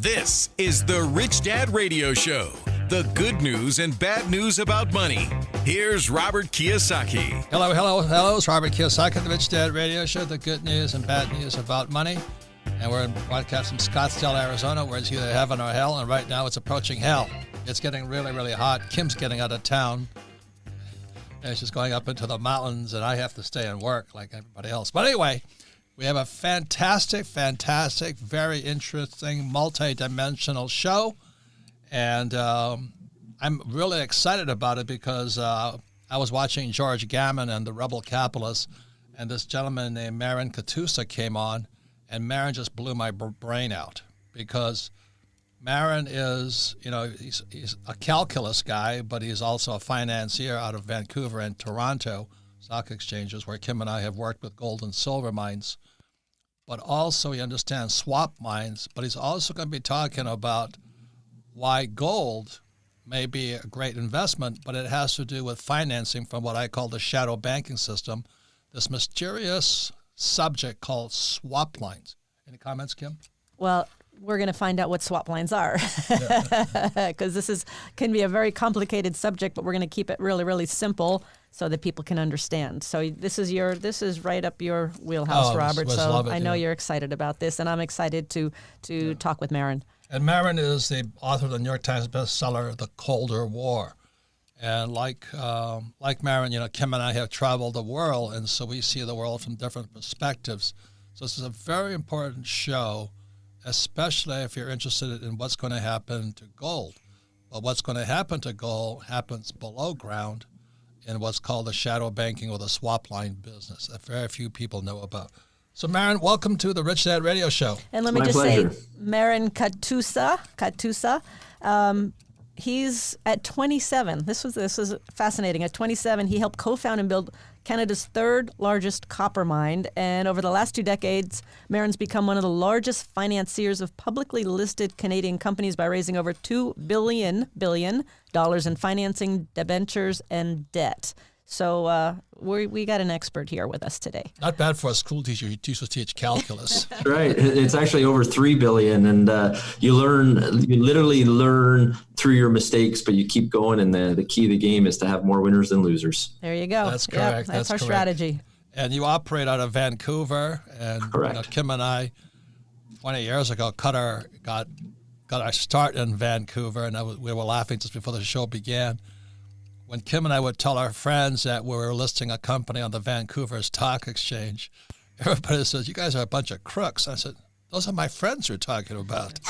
This is the Rich Dad Radio Show. The good news and bad news about money. Here's Robert Kiyosaki. Hello. It's Robert Kiyosaki at the Rich Dad Radio Show. The good news and bad news about money. And we're broadcast from Scottsdale, Arizona, where it's either heaven or hell. And right now it's approaching hell. It's getting really, really hot. Kim's getting out of town. And she's going up into the mountains, and I have to stay and work like everybody else. But anyway, we have a fantastic, very interesting, multi-dimensional show. And I'm really excited about it because I was watching George Gammon and the Rebel Capitalists, and this gentleman named Marin Katusa came on, and Marin just blew my brain out because Marin is, he's a calculus guy, but he's also a financier out of Vancouver and Toronto stock exchanges, where Kim and I have worked with gold and silver mines. But also he understands swap mines, but he's also going to be talking about why gold may be a great investment, but it has to do with financing from what I call the shadow banking system, this mysterious subject called swap lines. Any comments, Kim? Well, we're going to find out what swap lines are because this can be a very complicated subject, but we're going to keep it really, really simple so that people can understand. So this is right up your wheelhouse, Robert. So I know you're excited about this, and I'm excited to talk with Marin. And Marin is the author of the New York Times bestseller, The Colder War. And like Marin, Kim and I have traveled the world, and so we see the world from different perspectives. So this is a very important show, especially if you're interested in what's going to happen to gold. But what's going to happen to gold happens below ground in what's called the shadow banking or the swap line business that very few people know about. So, Marin, welcome to the Rich Dad Radio Show. And let me just say, Marin Katusa, he's at 27. This was fascinating. At 27, he helped co-found and build Canada's third largest copper mine. And over the last 2 decades, Marin's become one of the largest financiers of publicly listed Canadian companies by raising over $2 billion in financing, debentures, and debt. So we got an expert here with us today. Not bad for a school teacher who used to teach calculus. That's right. It's actually over $3 billion, and you literally learn through your mistakes, but you keep going. And the key of the game is to have more winners than losers. There you go. That's correct. Yep, that's our strategy. And you operate out of Vancouver, and Kim and I, 20 years ago, got our start in Vancouver, and we were laughing just before the show began. When Kim and I would tell our friends that we were listing a company on the Vancouver Stock Exchange, everybody says, "You guys are a bunch of crooks." I said, "Those are my friends you're talking about."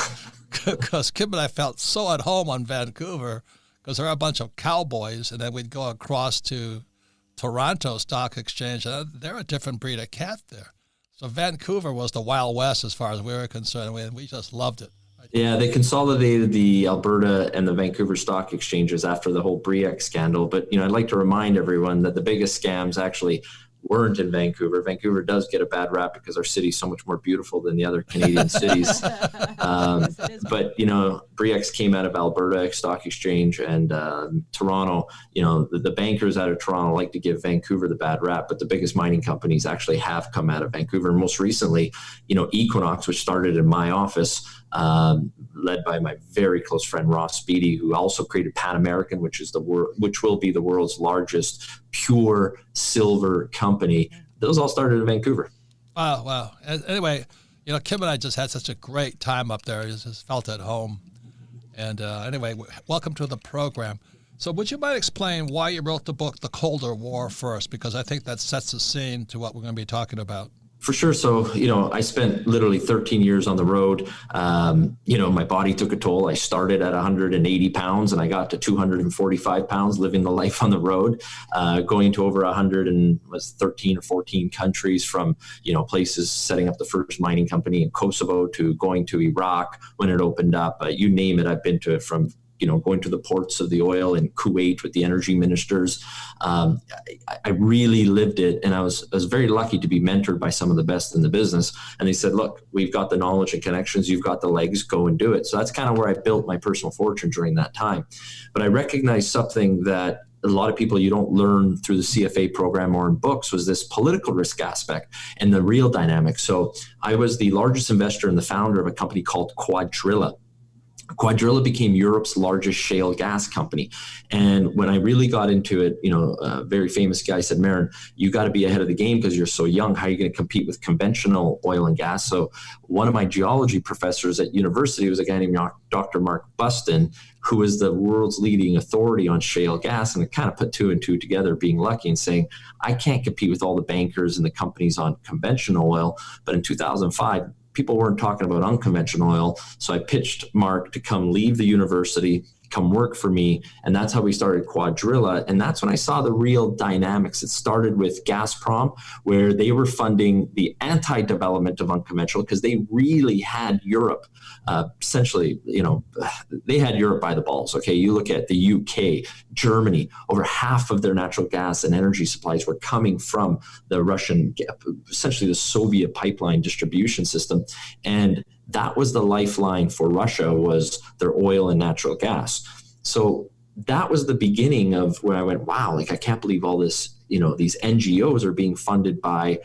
Because Kim and I felt so at home on Vancouver because they're a bunch of cowboys, and then we'd go across to Toronto Stock Exchange, and they're a different breed of cat there. So Vancouver was the Wild West as far as we were concerned, and we just loved it. Yeah, they consolidated the Alberta and the Vancouver stock exchanges after the whole Breex scandal. But, I'd like to remind everyone that the biggest scams actually weren't in Vancouver. Vancouver does get a bad rap because our city's so much more beautiful than the other Canadian cities. But, Breex came out of Alberta Stock Exchange, and Toronto, the bankers out of Toronto like to give Vancouver the bad rap, but the biggest mining companies actually have come out of Vancouver. And most recently, Equinox, which started in my office, led by my very close friend Ross Speedy, who also created Pan American, which will be the world's largest pure silver company. Those all started in Vancouver. Wow. Anyway, Kim and I just had such a great time up there. I just felt at home. And anyway, welcome to the program. So would you mind explain why you wrote the book, The Colder War, first? Because I think that sets the scene to what we're going to be talking about. For sure. So, I spent literally 13 years on the road. My body took a toll. I started at 180 pounds and I got to 245 pounds living the life on the road, going to over 13 or 14 countries, from, places setting up the first mining company in Kosovo to going to Iraq when it opened up. You name it, I've been to it, from going to the ports of the oil in Kuwait with the energy ministers. I really lived it, and I was very lucky to be mentored by some of the best in the business. And they said, "Look, we've got the knowledge and connections. You've got the legs. Go and do it." So that's kind of where I built my personal fortune during that time. But I recognized something that a lot of people you don't learn through the CFA program or in books was this political risk aspect and the real dynamic. So I was the largest investor and the founder of a company called Quadrilla. Quadrilla became Europe's largest shale gas company. And when I really got into it, a very famous guy said, Marin, you got to be ahead of the game because you're so young. How are you going to compete with conventional oil and gas? So one of my geology professors at university was a guy named Dr. Mark Buston, who is the world's leading authority on shale gas. And I kind of put two and two together, being lucky and saying, I can't compete with all the bankers and the companies on conventional oil. But in 2005, people weren't talking about unconventional oil. So I pitched Mark to come leave the university, come work for me. And that's how we started Quadrilla. And that's when I saw the real dynamics. It started with Gazprom, where they were funding the anti-development of unconventional because they really had Europe, essentially, they had Europe by the balls. Okay, you look at the UK, Germany, over half of their natural gas and energy supplies were coming from the Russian, essentially the Soviet pipeline distribution system. And that was the lifeline for Russia, was their oil and natural gas. So that was the beginning of where I went, wow, I can't believe all this, these NGOs are being funded by,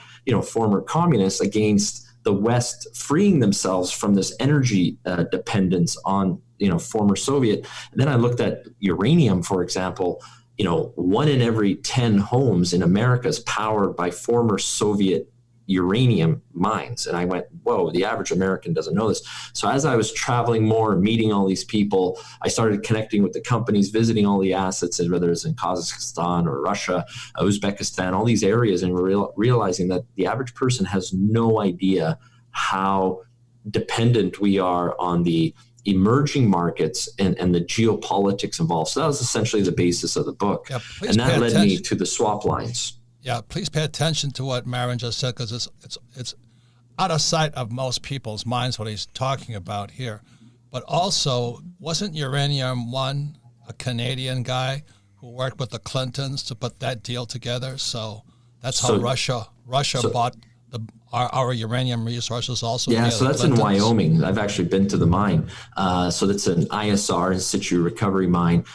former communists against the West freeing themselves from this energy dependence on, former Soviet. And then I looked at uranium, for example. 1 in every 10 homes in America is powered by former Soviet uranium mines. And I went, whoa, the average American doesn't know this. So as I was traveling more, meeting all these people, I started connecting with the companies, visiting all the assets, and whether it's in Kazakhstan or Russia, Uzbekistan, all these areas, and we're realizing that the average person has no idea how dependent we are on the emerging markets and the geopolitics involved. So that was essentially the basis of the book. Yeah, and that led me to the swap lines. Yeah, please pay attention to what Marin just said, because it's out of sight of most people's minds what he's talking about here. But also, wasn't Uranium One a Canadian guy who worked with the Clintons to put that deal together? So that's how Russia bought our uranium resources also. Yeah, so that's in Wyoming. I've actually been to the mine. So that's an ISR, in situ recovery mine.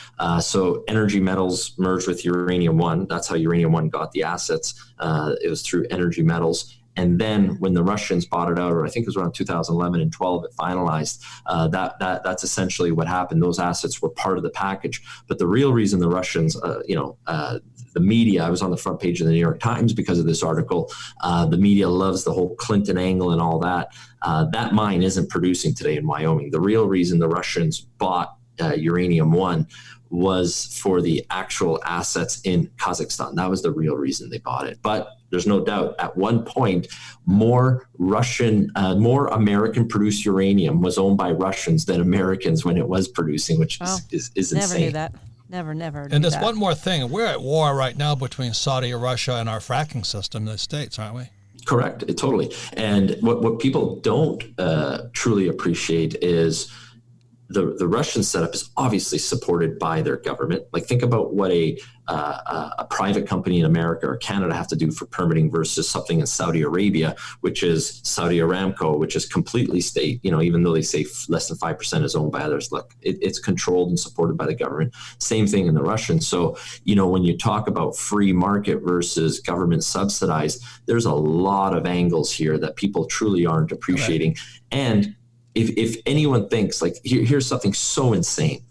So Energy Metals merged with Uranium One. That's how Uranium One got the assets. It was through Energy Metals. And then when the Russians bought it out, or I think it was around 2011 and 12, it finalized. That's essentially what happened. Those assets were part of the package. But the real reason the Russians, the media, I was on the front page of the New York Times because of this article. The media loves the whole Clinton angle and all that. That mine isn't producing today in Wyoming. The real reason the Russians bought Uranium One was for the actual assets in Kazakhstan. That was the real reason they bought it. But there's no doubt at one point, more American-produced uranium was owned by Russians than Americans when it was producing, which is insane. Never knew that. Never. And there's one more thing. We're at war right now between Saudi Arabia and our fracking system in the States, aren't we? Correct, totally. And what people don't truly appreciate is the Russian setup is obviously supported by their government. Like, think about what a private company in America or Canada have to do for permitting versus something in Saudi Arabia, which is Saudi Aramco, which is completely state, even though they say less than 5% is owned by others. Look, it's controlled and supported by the government. Same thing in the Russian. So, when you talk about free market versus government subsidized, there's a lot of angles here that people truly aren't appreciating. Right. And if anyone thinks, like, here's something so insane.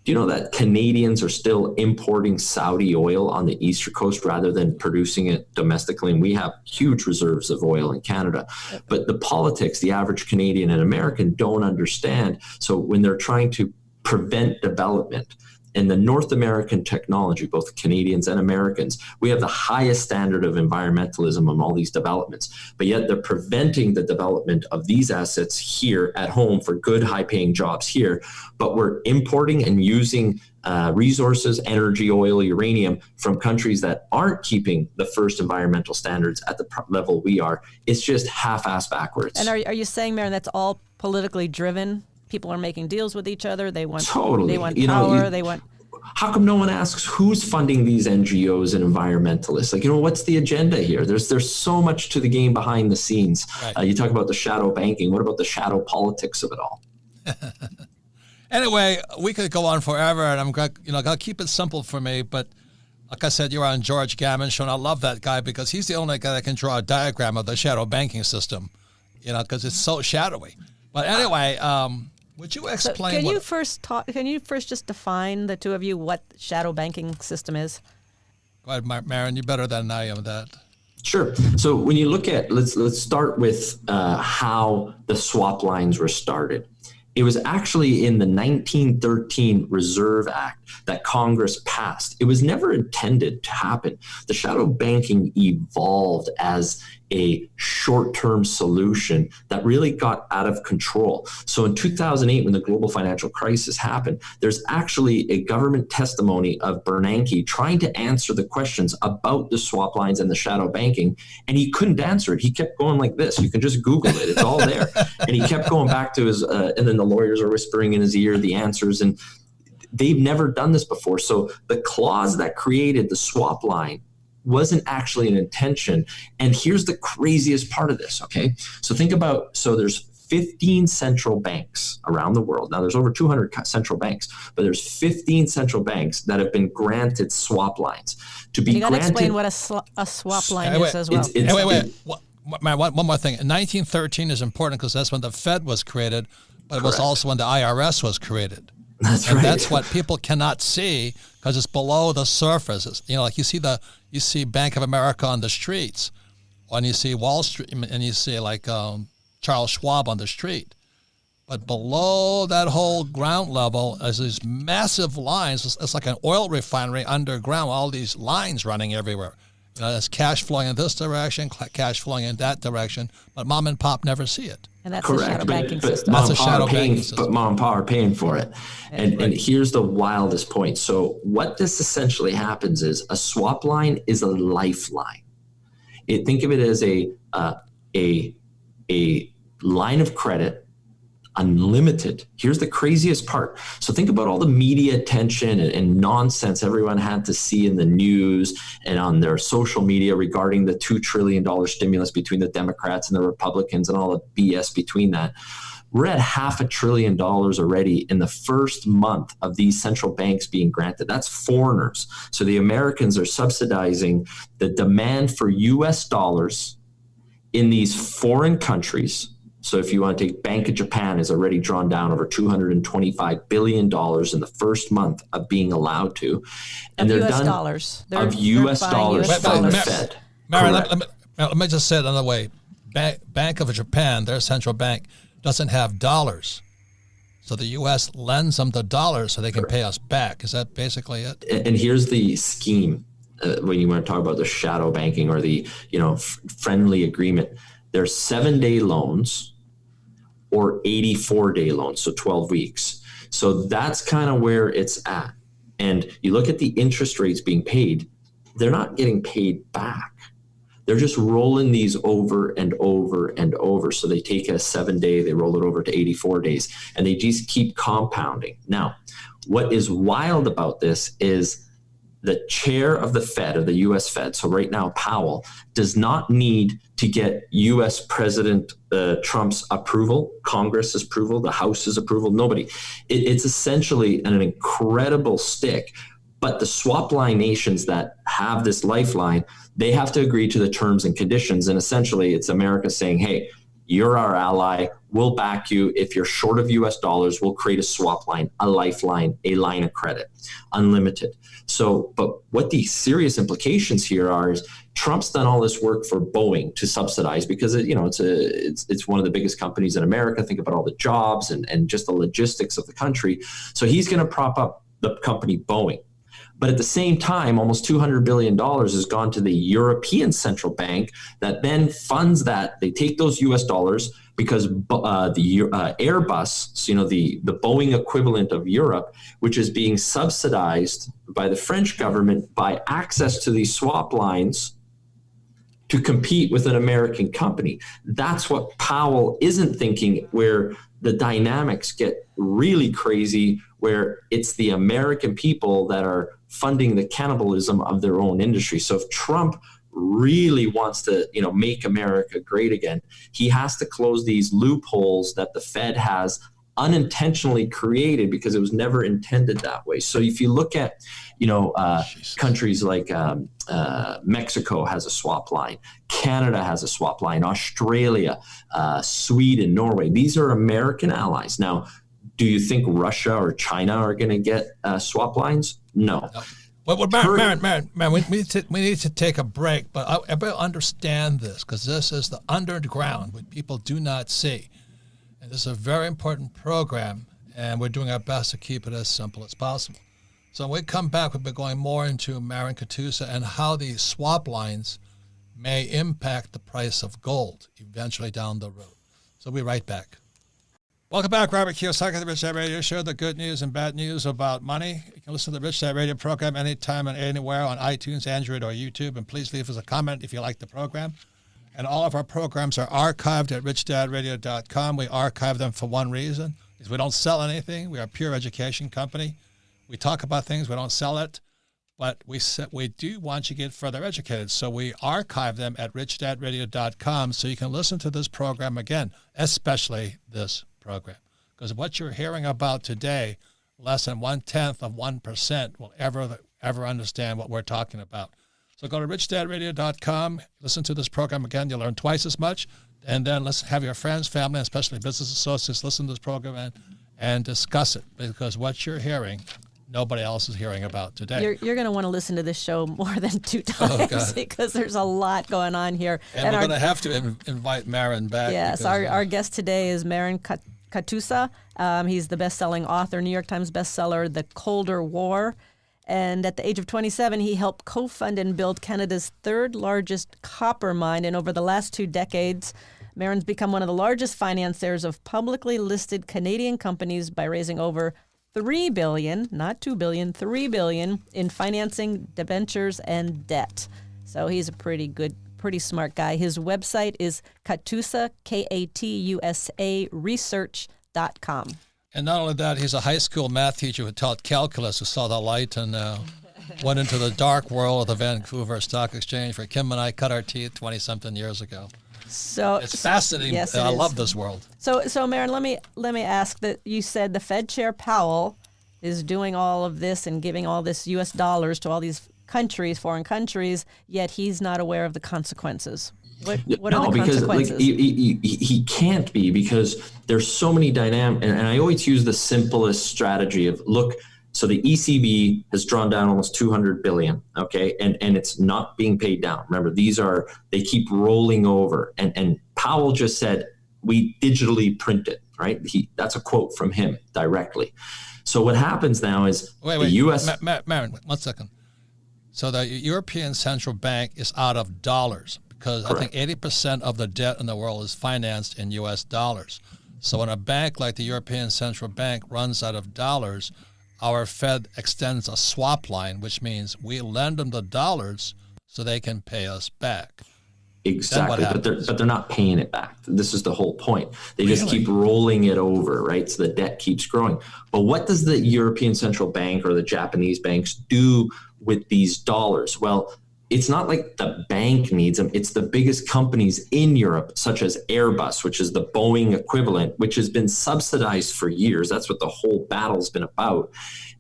Do you know that Canadians are still importing Saudi oil on the eastern coast rather than producing it domestically? And we have huge reserves of oil in Canada. But the politics, the average Canadian and American don't understand. So when they're trying to prevent development, in the North American technology, both Canadians and Americans, we have the highest standard of environmentalism on all these developments, but yet they're preventing the development of these assets here at home for good, high-paying jobs here, but we're importing and using resources, energy, oil, uranium from countries that aren't keeping the first environmental standards at the level we are. It's just half-ass backwards. And are you saying, Marin, that's all politically driven? People are making deals with each other. They want totally. They want power. They want. How come no one asks who's funding these NGOs and environmentalists? Like, what's the agenda here? There's so much to the game behind the scenes. Right. You talk about the shadow banking. What about the shadow politics of it all? Anyway, we could go on forever, and I'm going to keep it simple for me. But Like I said, you're on George Gammon's show, and I love that guy because he's the only guy that can draw a diagram of the shadow banking system, because it's so shadowy. But anyway, would you explain? So can you first just define, the two of you, what shadow banking system is? Go ahead, Marin. You're better than I am at that. Sure. So when you look at, let's start with how the swap lines were started. It was actually in the 1913 Reserve Act that Congress passed. It was never intended to happen. The shadow banking evolved as a short-term solution that really got out of control. So in 2008, when the global financial crisis happened, there's actually a government testimony of Bernanke trying to answer the questions about the swap lines and the shadow banking, and he couldn't answer it. He kept going like this. You can just Google it. It's all there. And he kept going back to his, and then the lawyers are whispering in his ear the answers, and they've never done this before. So the clause that created the swap line wasn't actually an intention. And here's the craziest part of this, okay? So think about, so there's 15 central banks around the world. Now there's over 200 central banks, but there's 15 central banks that have been granted swap lines. To be you got to granted, explain what a swap line is as well. Wait. One more thing. 1913 is important because that's when the Fed was created, but it was also when the IRS was created. That's and right. That's what people cannot see because it's below the surface. Like you see Bank of America on the streets, and you see Wall Street, and you see Charles Schwab on the street. But below that whole ground level is these massive lines. It's like an oil refinery underground. All these lines running everywhere. There's cash flowing in this direction, cash flowing in that direction, but mom and pop never see it. And that's correct. the shadow banking but system. Mom That's a and shadow Pa are paying, banking system. but mom and pa are paying for it. And here's the wildest point. So what this essentially happens is a swap line is a lifeline. Think of it as a line of credit, unlimited. Here's the craziest part. So think about all the media attention and nonsense everyone had to see in the news and on their social media regarding the $2 trillion stimulus between the Democrats and the Republicans and all the BS between that. We're at $500 billion already in the first month of these central banks being granted. That's foreigners. So the Americans are subsidizing the demand for US dollars in these foreign countries. So if you want to take Bank of Japan has already drawn down over $225 billion in the first month of being allowed to. And they're US done dollars. of US dollars from the Fed. Mary, let me just say it another way. Bank of Japan, their central bank, doesn't have dollars. So the U.S. lends them the dollars so they can pay us back. Is that basically it? And here's the scheme when you want to talk about the shadow banking or the friendly agreement. There's 7-day loans or 84-day loans, so 12 weeks. So that's kind of where it's at. And you look at the interest rates being paid, they're not getting paid back. They're just rolling these over and over and over. So they take a 7-day, they roll it over to 84 days, and they just keep compounding. Now, what is wild about this is the chair of the Fed, of the U.S. Fed, so right now Powell, does not need to get U.S. President Trump's approval, Congress's approval, the House's approval, nobody. It's essentially an incredible stick. But the swap line nations that have this lifeline, they have to agree to the terms and conditions. And essentially, it's America saying, hey, you're our ally. We'll back you. If you're short of US dollars, we'll create a swap line, a lifeline, a line of credit, unlimited. So, but what the serious implications here are is Trump's done all this work for Boeing to subsidize because it's one of the biggest companies in America. Think about all the jobs and just the logistics of the country. So he's going to prop up the company Boeing. But at the same time, almost $200 billion has gone to the European Central Bank that then funds that. They take those US dollars because the Airbus, so, the Boeing equivalent of Europe, which is being subsidized by the French government by access to these swap lines to compete with an American company. That's what Powell isn't thinking, where the dynamics get really crazy, where it's the American people that are funding the cannibalism of their own industry. So if Trump really wants to, make America great again, he has to close these loopholes that the Fed has unintentionally created because it was never intended that way. So if you look at, countries like Mexico has a swap line, Canada has a swap line, Australia, Sweden, Norway, these are American allies. Now, do you think Russia or China are going to get swap lines? No. Well, Marin, we need to take a break, but everybody understand this, because this is the underground, what people do not see. And this is a very important program, and we're doing our best to keep it as simple as possible. So when we come back, we'll be going more into Marin Katusa and how these swap lines may impact the price of gold eventually down the road. So we'll be right back. Welcome back, Robert Kiyosaki, the Rich Dad Radio Show, the good news and bad news about money. You can listen to the Rich Dad Radio program anytime and anywhere on iTunes, Android, or YouTube. And please leave us a comment if you like the program. And all of our programs are archived at richdadradio.com. We archive them for one reason, is we don't sell anything. We are a pure education company. We talk about things, we don't sell it, but we do want you to get further educated. So we archive them at richdadradio.com so you can listen to this program again, especially this program. Because what you're hearing about today, less than 1/10% will ever understand what we're talking about. So go to richdadradio.com, listen to this program again. You'll learn twice as much. And then let's have your friends, family, and especially business associates listen to this program and discuss it. Because what you're hearing, nobody else is hearing about today. You're going to want to listen to this show more than 2 times because there's a lot going on here. And we're going to have to invite Marin back. Yes, our guest today is Marin Katusa. He's the best-selling author, New York Times bestseller, The Colder War. And at the age of 27, he helped co-fund and build Canada's third largest copper mine. And over the last 2 decades, Marin's become one of the largest financiers of publicly listed Canadian companies by raising over $3 billion, not $2 billion, $3 billion in financing, debentures, and debt. So he's a pretty smart guy. His website is Katusa, Katusa research.com. And not only that, he's a high school math teacher who taught calculus, who saw the light and went into the dark world of the Vancouver Stock Exchange, where Kim and I cut our teeth 20-something years ago. So it's fascinating. Yes, I love this world. So Marin, let me ask that you said the Fed Chair Powell is doing all of this and giving all this U.S. dollars to all these countries, foreign countries, yet he's not aware of the consequences. What are the consequences? Because he can't be, because there's so many dynamic, and I always use the simplest strategy of, look, so the ECB has drawn down almost $200 billion, okay, and it's not being paid down. Remember, they keep rolling over, and Powell just said, we digitally print it, right? That's a quote from him directly. So what happens now is the U.S. Marin, 1 second. So the European Central Bank is out of dollars, because correct. I think 80% of the debt in the world is financed in U.S. dollars. So when a bank like the European Central Bank runs out of dollars, our Fed extends a swap line, which means we lend them the dollars so they can pay us back. Exactly, but they're not paying it back. This is the whole point. They just keep rolling it over, right? So the debt keeps growing. But what does the European Central Bank or the Japanese banks do with these dollars? Well, it's not like the bank needs them. It's the biggest companies in Europe, such as Airbus, which is the Boeing equivalent, which has been subsidized for years. That's what the whole battle's been about.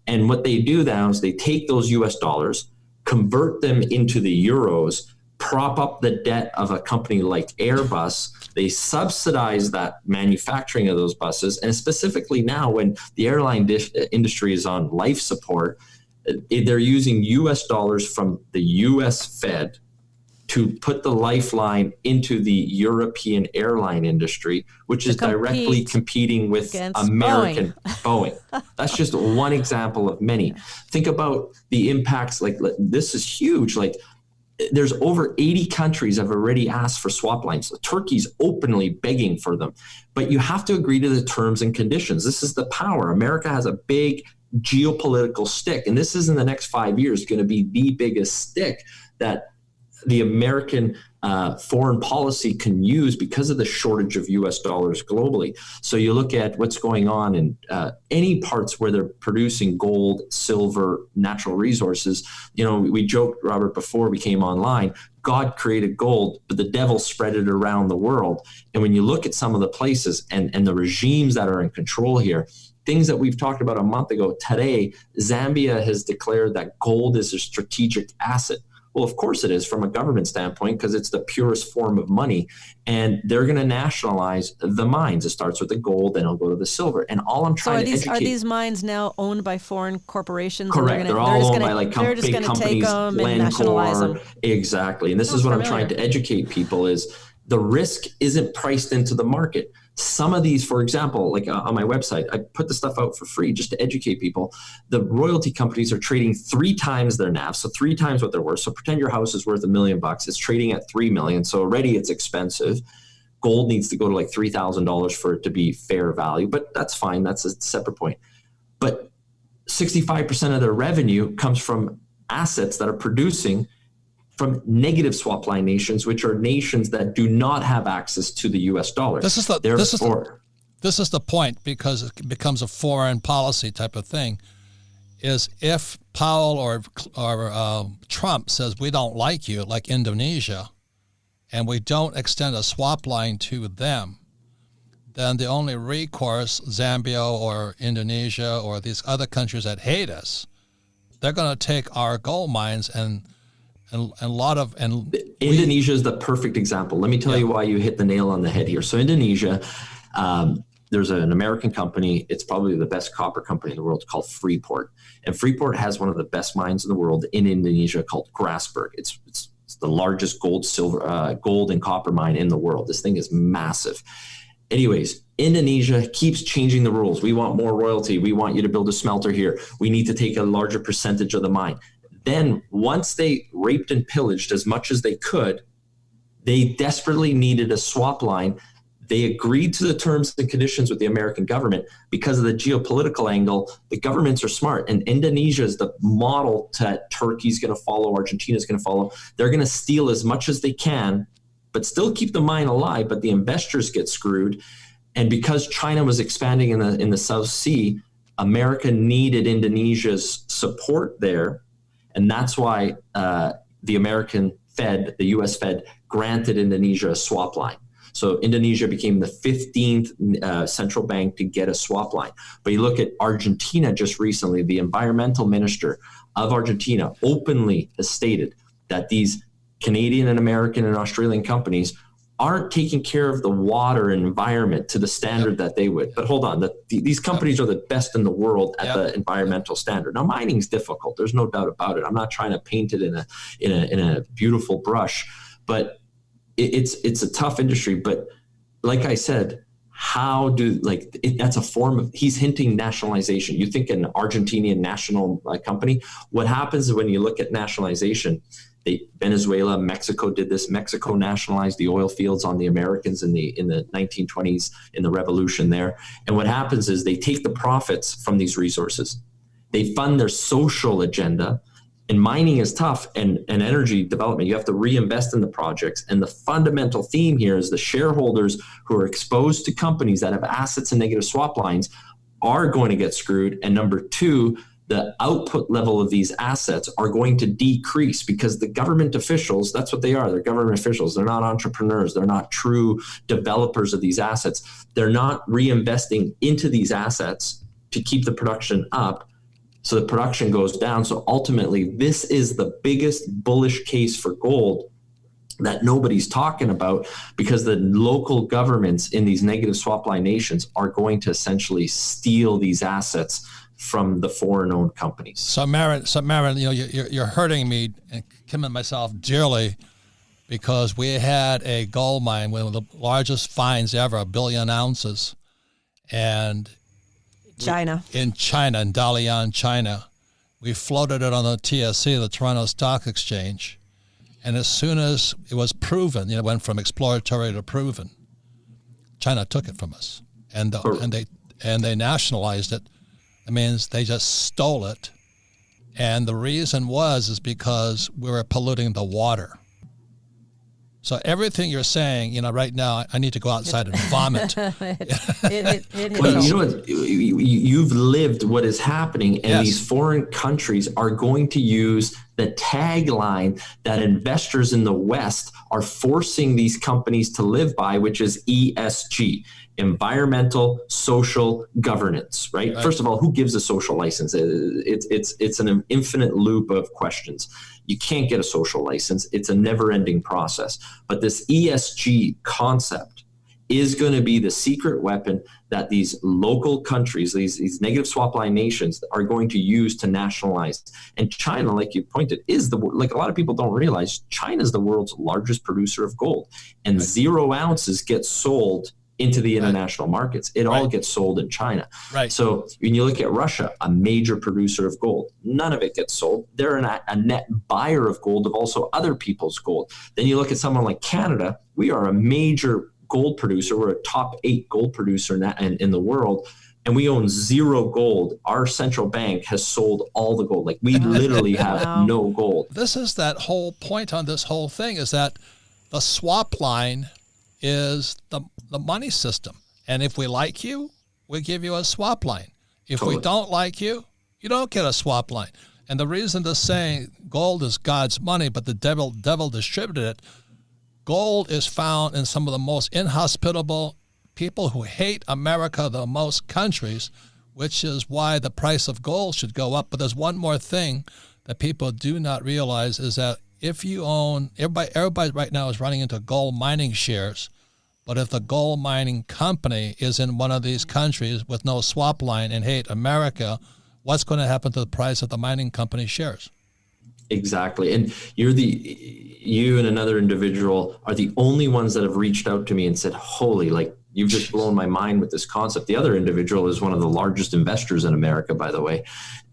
And what they do now is they take those US dollars, convert them into the euros, prop up the debt of a company like Airbus. They subsidize that manufacturing of those buses. And specifically now, when the airline industry is on life support, they're using US dollars from the US Fed to put the lifeline into the European airline industry, which is directly competing with American Boeing. That's just one example of many. Think about the impacts. Like, this is huge. Like, there's over 80 countries have already asked for swap lines. Turkey's openly begging for them. But you have to agree to the terms and conditions. This is the power. America has a big geopolitical stick, and this is in the next 5 years going to be the biggest stick that the American foreign policy can use because of the shortage of US dollars globally. So you look at what's going on in any parts where they're producing gold, silver, natural resources. We joked, Robert, before we came online, God created gold, but the devil spread it around the world. And when you look at some of the places and the regimes that are in control here, things that we've talked about a month ago, today, Zambia has declared that gold is a strategic asset. Well, of course it is from a government standpoint, because it's the purest form of money. And they're going to nationalize the mines. It starts with the gold, then it'll go to the silver. And all I'm trying to educate... Are these mines now owned by foreign corporations? Correct. They're all owned by big companies, take them and nationalize them. Exactly. And this is what I'm trying to educate people is the risk isn't priced into the market. Some of these, for example, like on my website, I put the stuff out for free just to educate people. The royalty companies are trading 3 times their NAV, so 3 times what they're worth. So pretend your house is worth $1 million. It's trading at $3 million. So already it's expensive. Gold needs to go to like $3,000 for it to be fair value, but that's fine. That's a separate point. But 65% of their revenue comes from assets that are producing from negative swap line nations, which are nations that do not have access to the U.S. dollar. This is the point, because it becomes a foreign policy type of thing. Is if Powell or Trump says we don't like you, like Indonesia, and we don't extend a swap line to them, then the only recourse, Zambia or Indonesia or these other countries that hate us, they're going to take our gold mines and Indonesia is the perfect example. Let me tell you why you hit the nail on the head here. So Indonesia, there's an American company. It's probably the best copper company in the world, called Freeport. And Freeport has one of the best mines in the world in Indonesia called Grasberg. It's the largest gold and copper mine in the world. This thing is massive. Anyways, Indonesia keeps changing the rules. We want more royalty. We want you to build a smelter here. We need to take a larger percentage of the mine. Then once they raped and pillaged as much as they could, they desperately needed a swap line. They agreed to the terms and conditions with the American government because of the geopolitical angle. The governments are smart, and Indonesia is the model that Turkey's going to follow, Argentina's going to follow. They're going to steal as much as they can, but still keep the mine alive, but the investors get screwed. And because China was expanding in the South Sea, America needed Indonesia's support there. And that's why the American Fed, the US Fed, granted Indonesia a swap line. So Indonesia became the 15th central bank to get a swap line. But you look at Argentina just recently, the environmental minister of Argentina openly has stated that these Canadian and American and Australian companies aren't taking care of the water and environment to the standard that they would. But hold on, these companies are the best in the world at the environmental standard. Now, mining is difficult. There's no doubt about it. I'm not trying to paint it in a beautiful brush, but it's a tough industry. But like I said, that's a form of, he's hinting nationalization. You think an Argentinian national company, what happens when you look at nationalization? Venezuela, Mexico did this. Mexico nationalized the oil fields on the Americans in the 1920s in the revolution there. And what happens is they take the profits from these resources. They fund their social agenda. And mining is tough, and energy development. You have to reinvest in the projects. And the fundamental theme here is the shareholders who are exposed to companies that have assets and negative swap lines are going to get screwed. And number two, the output level of these assets are going to decrease because the government officials, that's what they are. They're government officials. They're not entrepreneurs. They're not true developers of these assets. They're not reinvesting into these assets to keep the production up. So the production goes down. So ultimately, this is the biggest bullish case for gold that nobody's talking about, because the local governments in these negative swap line nations are going to essentially steal these assets from the foreign-owned companies. So Marin, you're hurting me and Kim and myself dearly, because we had a gold mine, one of the largest finds ever, 1 billion ounces, and in China, in Dalian, China. We floated it on the TSC, the Toronto Stock Exchange, and as soon as it was proven, it went from exploratory to proven, China took it from us, and they nationalized it. It means they just stole it, and the reason is because we were polluting the water. So everything you're saying, right now, I need to go outside and vomit. It hits Well, home. you know what? You've lived what is happening, and Yes. these foreign countries are going to use the tagline that investors in the West are forcing these companies to live by, which is ESG, environmental, social governance, right? First of all, who gives a social license? It's an infinite loop of questions. You can't get a social license. It's a never-ending process. But this ESG concept is going to be the secret weapon that these local countries, these negative swap line nations, are going to use to nationalize. And China, like you pointed, like a lot of people don't realize, China is the world's largest producer of gold, and 0 ounces get sold into the international markets. It all gets sold in China. Right. So when you look at Russia, a major producer of gold, none of it gets sold. They're a net buyer of gold, of also other people's gold. Then you look at someone like Canada. We are a major gold producer. We're a top 8 gold producer in the world, and we own 0 gold. Our central bank has sold all the gold. Like, we literally have no gold. This is that whole point on this whole thing, is that the swap line is the money system. And if we like you, we give you a swap line. If we don't like you, you don't get a swap line. And the reason to say gold is God's money, but the devil distributed it, gold is found in some of the most inhospitable people who hate America the most countries, which is why the price of gold should go up. But there's one more thing that people do not realize, is that if you own, everybody right now is running into gold mining shares, but if the gold mining company is in one of these countries with no swap line and hate America, what's going to happen to the price of the mining company shares? Exactly. And you and another individual are the only ones that have reached out to me and said, holy, like, you've just blown my mind with this concept. The other individual is one of the largest investors in America, by the way.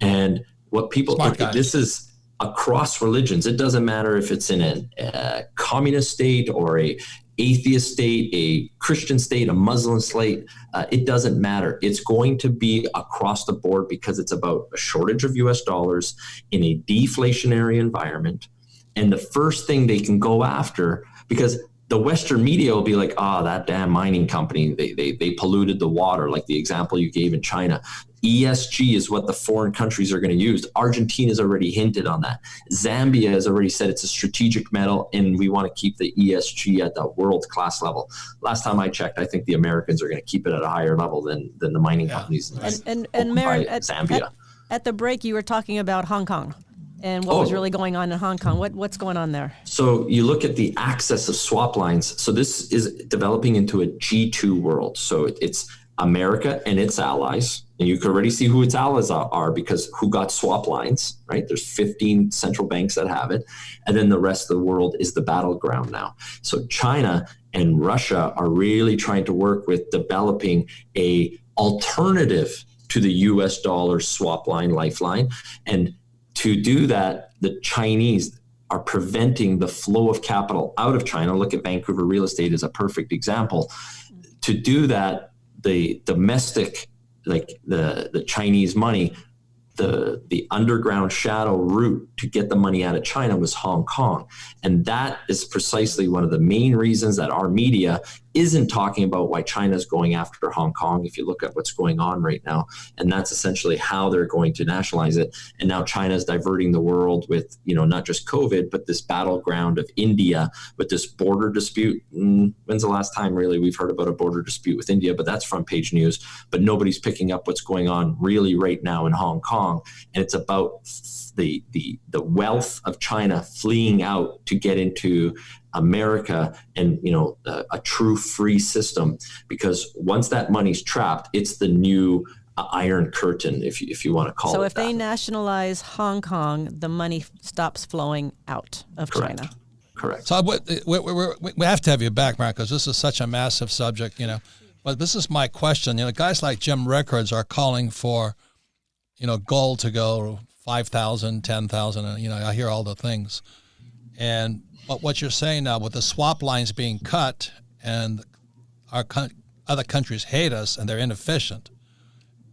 And what people think, this is across religions. It doesn't matter if it's in a communist state or a atheist state, a Christian state, a Muslim state. It doesn't matter. It's going to be across the board, because it's about a shortage of US dollars in a deflationary environment. And the first thing they can go after, because the Western media will be like, that damn mining company, they polluted the water, like the example you gave in China. ESG is what the foreign countries are going to use. Argentina's already hinted on that. Zambia has already said it's a strategic metal, and we want to keep the ESG at the world-class level. Last time I checked, I think the Americans are going to keep it at a higher level than the mining companies. And Marin, Zambia. At the break, you were talking about Hong Kong and what was really going on in Hong Kong. What's going on there? So you look at the access of swap lines. So this is developing into a G2 world. So it's America and its allies. And you can already see who its allies are, because who got swap lines, right? There's 15 central banks that have it. And then the rest of the world is the battleground now. So China and Russia are really trying to work with developing a alternative to the US dollar swap line, lifeline. And to do that, the Chinese are preventing the flow of capital out of China. Look at Vancouver real estate as a perfect example. To do that, the domestic, like the Chinese money, the underground shadow route to get the money out of China was Hong Kong. And that is precisely one of the main reasons that our media isn't talking about why China's going after Hong Kong, if you look at what's going on right now. And that's essentially how they're going to nationalize it. And now China's diverting the world with, not just COVID, but this battleground of India with this border dispute. When's the last time really we've heard about a border dispute with India? But that's front page news. But nobody's picking up what's going on really right now in Hong Kong. And it's about the wealth of China fleeing out to get into America and a true free system, because once that money's trapped, it's the new Iron Curtain, if you want to call it. So if they nationalize Hong Kong, the money stops flowing out of China. Correct. So we have to have you back, Mark, because this is such a massive subject, But this is my question. Guys like Jim Rickards are calling for, gold to go 5,000, 10,000, and I hear all the things. But what you're saying now, with the swap lines being cut and our other countries hate us and they're inefficient,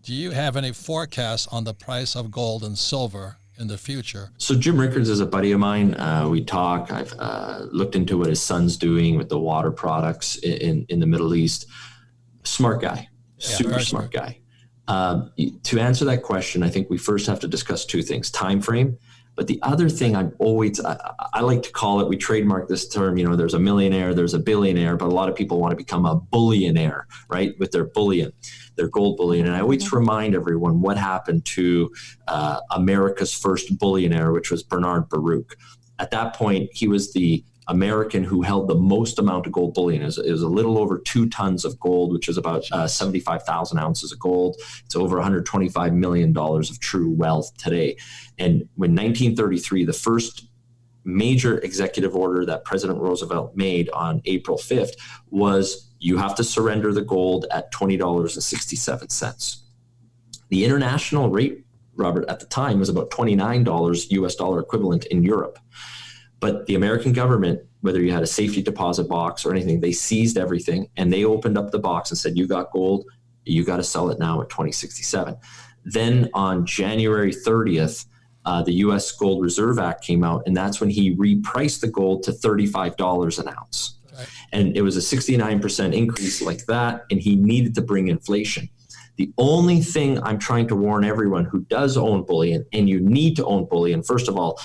do you have any forecasts on the price of gold and silver in the future? So Jim Rickards is a buddy of mine. We talk. I've looked into what his son's doing with the water products in the Middle East. Smart guy, super smart guy. To answer that question, I think we first have to discuss two things: time frame. But the other thing I like to call it, we trademark this term, there's a millionaire, there's a billionaire, but a lot of people want to become a bullionaire, right? With their bullion, their gold bullion. And I always remind everyone what happened to America's first billionaire, which was Bernard Baruch. At that point, he was the American who held the most amount of gold bullion. It was a little over 2 tons of gold, which is about 75,000 ounces of gold. It's over $125 million of true wealth today. And when 1933, the first major executive order that President Roosevelt made on April 5th was you have to surrender the gold at $20.67. The international rate, Robert, at the time was about $29 US dollar equivalent in Europe. But the American government, whether you had a safety deposit box or anything, they seized everything and they opened up the box and said, you got gold, you got to sell it now at $20.67. Then on January 30th, the U.S. Gold Reserve Act came out, and that's when he repriced the gold to $35 an ounce. Right. And it was a 69% increase like that, and he needed to bring inflation. The only thing I'm trying to warn everyone who does own bullion, and you need to own bullion, first of all,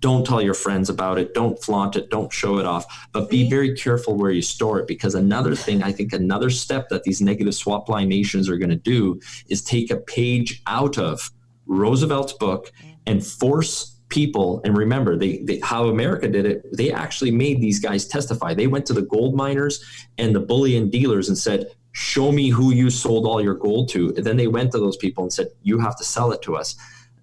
don't tell your friends about it. Don't flaunt it. Don't show it off. But be very careful where you store it, because another thing, I think another step that these negative swap line nations are going to do is take a page out of Roosevelt's book and force people. And remember, they how America did it, they actually made these guys testify. They went to the gold miners and the bullion dealers and said, show me who you sold all your gold to. And then they went to those people and said, you have to sell it to us.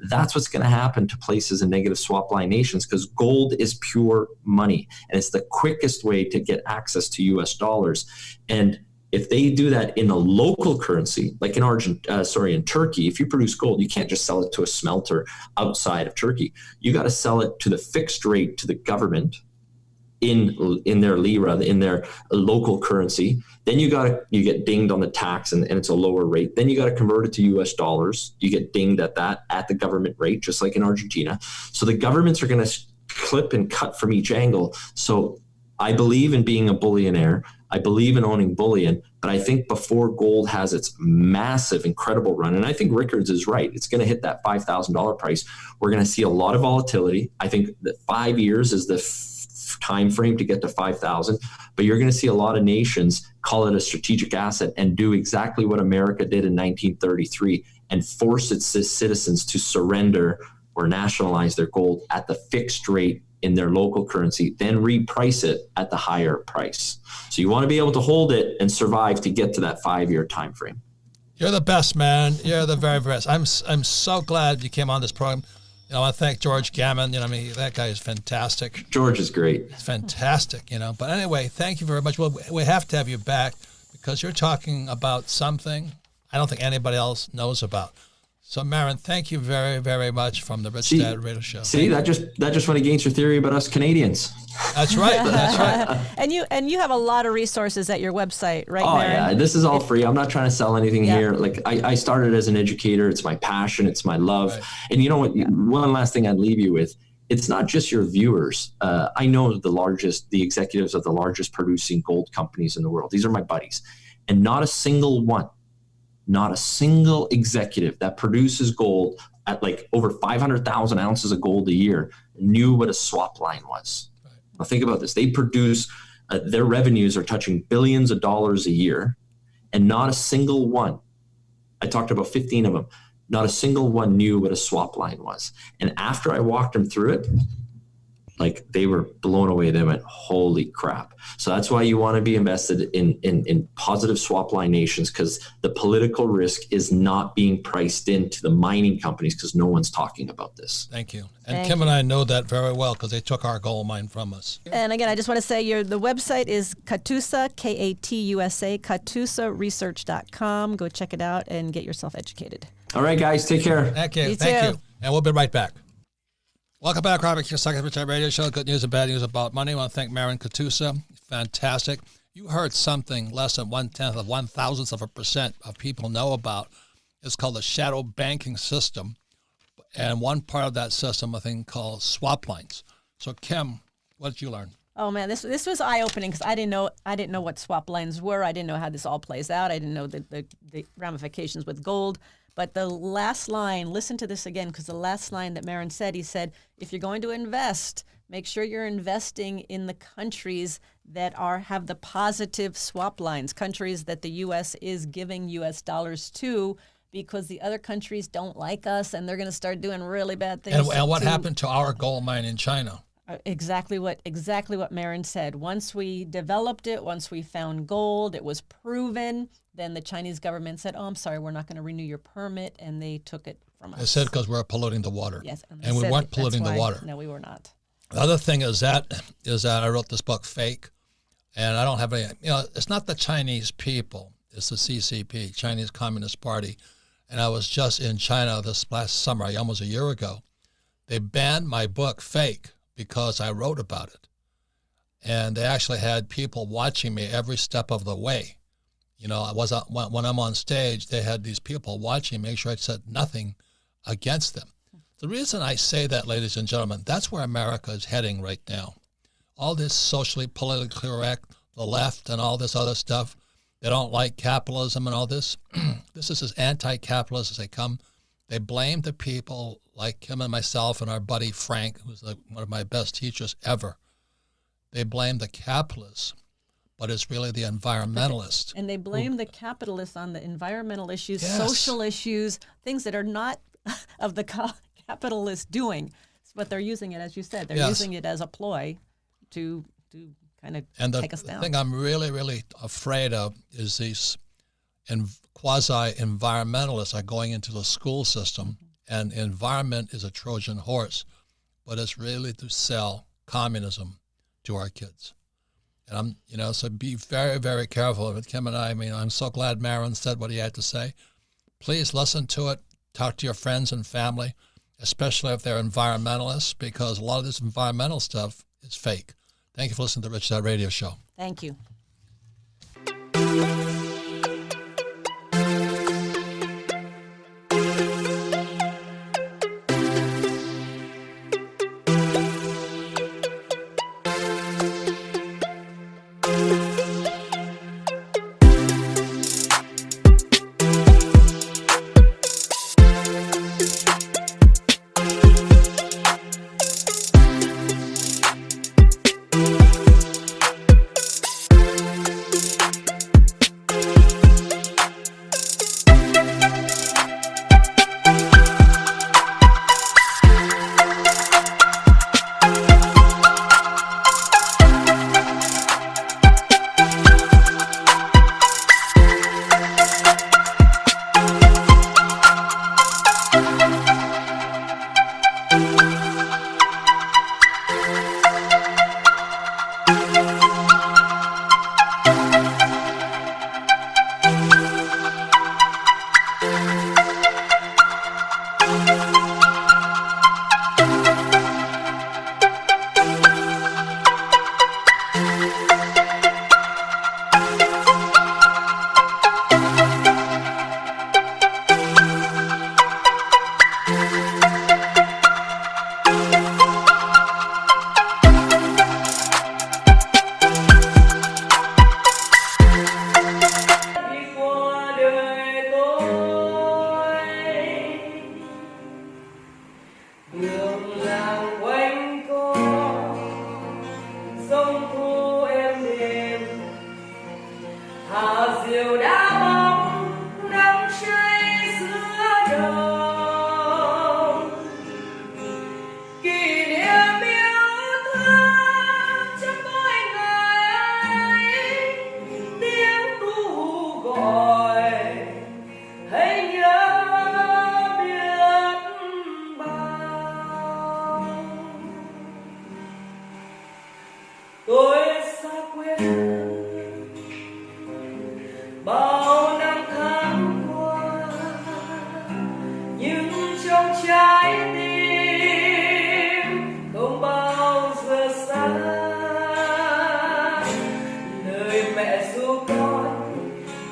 That's what's going to happen to places in negative swap line nations, because gold is pure money and it's the quickest way to get access to US dollars. And if they do that in a local currency, like in Turkey, if you produce gold, you can't just sell it to a smelter outside of Turkey. You got to sell it to the fixed rate to the government in their lira, in their local currency. Then you get dinged on the tax and it's a lower rate. Then you got to convert it to US dollars. You get dinged at the government rate, just like in Argentina. So the governments are going to clip and cut from each angle. So I believe in being a bullionaire. I believe in owning bullion, but I think before gold has its massive, incredible run, and I think Rickards is right, it's going to hit that $5,000 price. We're going to see a lot of volatility. I think that 5 years is the time frame to get to 5,000, but you're going to see a lot of nations call it a strategic asset and do exactly what America did in 1933 and force its citizens to surrender or nationalize their gold at the fixed rate in their local currency, then reprice it at the higher price. So you want to be able to hold it and survive to get to that 5-year time frame. You're the best, man. You're the very best. I'm so glad you came on this program. I want to thank George Gammon. That guy is fantastic. George is great. He's fantastic, But anyway, thank you very much. Well, we have to have you back because you're talking about something I don't think anybody else knows about. So, Marin, thank you very, very much from the Rich Dad Radio Show. See, that just went against your theory about us Canadians. That's right. That's right. And you have a lot of resources at your website, right, Oh, Marin? yeah. This is all free. I'm not trying to sell anything here. Like I started as an educator. It's my passion. It's my love. Right. And you know what? One last thing I'd leave you with. It's not just your viewers. I know the executives of the largest producing gold companies in the world. These are my buddies. And not a single executive that produces gold at like over 500,000 ounces of gold a year knew what a swap line was. Right. Now think about this. They produce, their revenues are touching billions of dollars a year, and not a single one, I talked about 15 of them, not a single one knew what a swap line was. And after I walked them through it, like they were blown away. They went, holy crap. So that's why you want to be invested in positive swap line nations, because the political risk is not being priced into the mining companies because no one's talking about this. Thank you. And Kim and I know that very well because they took our gold mine from us. And again, I just want to say the website is Katusa, K-A-T-U-S-A, KatusaResearch.com. Go check it out and get yourself educated. All right, guys, take care. Thank you. You Thank too. you. And we'll be right back. Welcome back, Robert Kiyosaki, Rich Dad Radio Show. Good news and bad news about money. I want to thank Marin Katusa. Fantastic. You heard something less than 1/10 of 1,000th of a % of people know about. It's called the shadow banking system. And one part of that system, a thing called swap lines. So Kim, what did you learn? Oh man, this was eye opening because I didn't know what swap lines were. I didn't know how this all plays out. I didn't know the ramifications with gold. But the last line, listen to this again, because the last line that Marin said, he said, if you're going to invest, make sure you're investing in the countries that have the positive swap lines, countries that the U.S. is giving U.S. dollars to, because the other countries don't like us and they're going to start doing really bad things. And what happened to our gold mine in China? Exactly what Marin said. Once we developed it, once we found gold, it was proven, then the Chinese government said, oh, I'm sorry, we're not going to renew your permit, and they took it from us. They said because we're polluting the water. Yes. And we weren't polluting the water. No, we were not. The other thing is that I wrote this book, Fake, and I don't have any, it's not the Chinese people, it's the CCP, Chinese Communist Party. And I was just in China this last summer, almost a year ago. They banned my book, Fake, because I wrote about it. And they actually had people watching me every step of the way. When I'm on stage, they had these people watching, make sure I said nothing against them. The reason I say that, ladies and gentlemen, that's where America is heading right now. All this socially, politically correct, the left and all this other stuff, they don't like capitalism and all this. This is as anti-capitalist as they come. They blame the people like him and myself and our buddy Frank, who's one of my best teachers ever. They blame the capitalists, but it's really the environmentalists. And they blame the capitalists on the environmental issues, Yes. social issues, things that are not of the capitalists doing. But they're using it, as you said, they're using it as a ploy to kind of take us down. And the thing I'm really, really afraid of is these quasi-environmentalists are going into the school system, and environment is a Trojan horse, but it's really to sell communism to our kids. And so be very, very careful with Kim and I. I mean, I'm so glad Marin said what he had to say. Please listen to it. Talk to your friends and family, especially if they're environmentalists, because a lot of this environmental stuff is fake. Thank you for listening to the Rich Dad Radio Show. Thank you.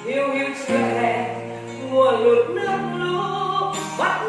Hiu hiu chưa hè mùa lụt nước lũ vắt